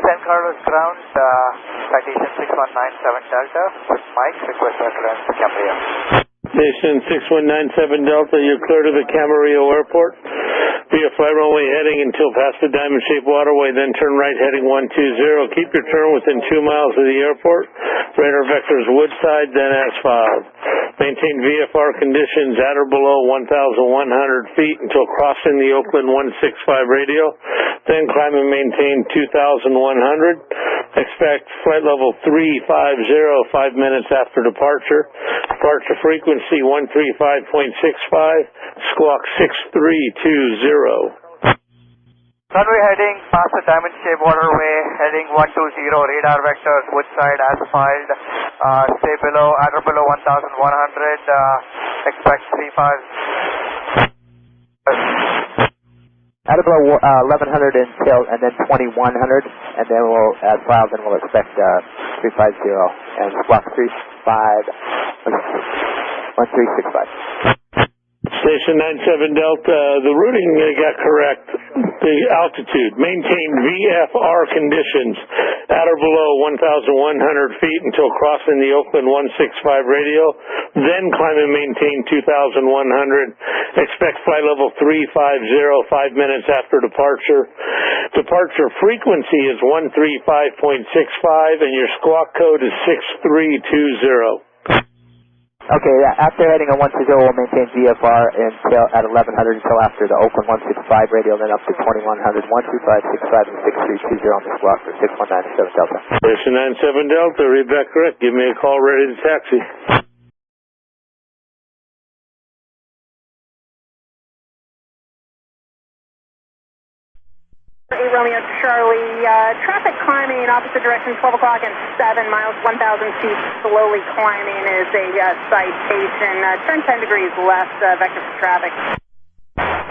San Carlos ground, citation 6197 Delta with Mike, request reference to Camarillo. Station 6197 Delta, you're clear to the Camarillo Airport. Via flight runway heading until past the diamond-shaped waterway, then turn right heading 120. Keep your turn within 2 miles of the airport. Radar vectors woodside, then as filed. Maintain VFR conditions at or below 1,100 feet until crossing the Oakland 165 radio. Then climb and maintain 2,100. Expect flight level 350 5 minutes after departure. Departure frequency 135.65. Squawk 6320. Runway heading past the diamond-shaped waterway, heading 120, radar vectors, woodside as filed, stay below, at or below 1,100, expect 35. At or below 1,100 until, and then 2,100, and then we'll, as filed, then we'll expect 350, and squawk 1365. Station 97 Delta, the routing got correct. The altitude, maintain VFR conditions at or below 1,100 feet until crossing the Oakland 165 radio. Then climb and maintain 2,100. Expect flight level 350 5 minutes after departure. Departure frequency is 135.65 and your squawk code is 6320. Okay, after heading on 120, we'll maintain VFR until at 1100 until after the Oakland 165 radio, then up to 2100, 125, 65, and 6320 on the squawk for 6197 Delta. Station 97 Delta, read back correct. Give me a call ready to taxi. Romeo Charlie, traffic climbing in opposite direction, 12 o'clock and 7 miles, 1,000 feet, slowly climbing is a citation. Turn 10 degrees left, vector for traffic.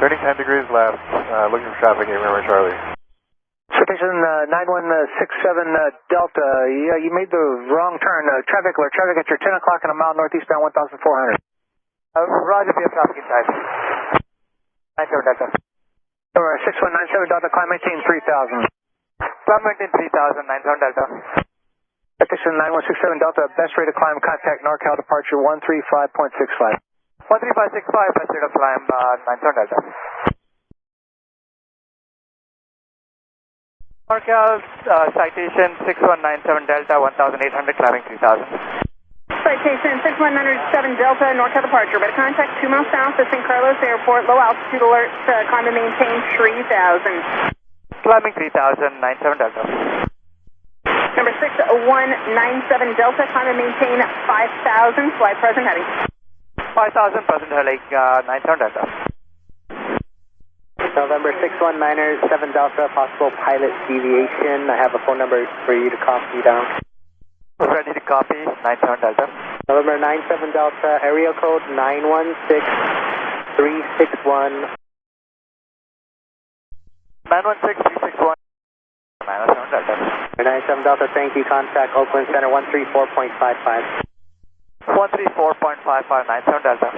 Turning 10 degrees left, looking for traffic in Romeo Charlie. Citation 9167 Delta, yeah, you made the wrong turn. Traffic alert, traffic at your 10 o'clock and a mile northeastbound 1,400. Roger, we have traffic inside. 97 Delta. 6197 Delta, climb maintain 3,000. Climb maintain 3,000, 97 Delta. Citation 9167 Delta, best rate of climb, contact NorCal departure 135.65. 13565, best rate of climb, 97 Delta. NorCal, citation 6197 Delta, 1,800, climbing 3,000. Citation 6197 Delta, NorCal departure. Better contact 2 miles south of San Carlos Airport. Low altitude alert. Climb and maintain 3,000. Climbing 3,000, 97 Delta. Number 6197 Delta, climb and maintain 5,000. Flight present heading. 5,000 present heading, 97 Delta. November 6197 Delta, possible pilot deviation. I have a phone number for you to copy down. Ready to copy, 97 Delta. November 97 Delta, area code 916361. 916361, 97 Delta. 97 Delta, thank you. Contact Oakland Center 134.55. 134.55, 97 Delta.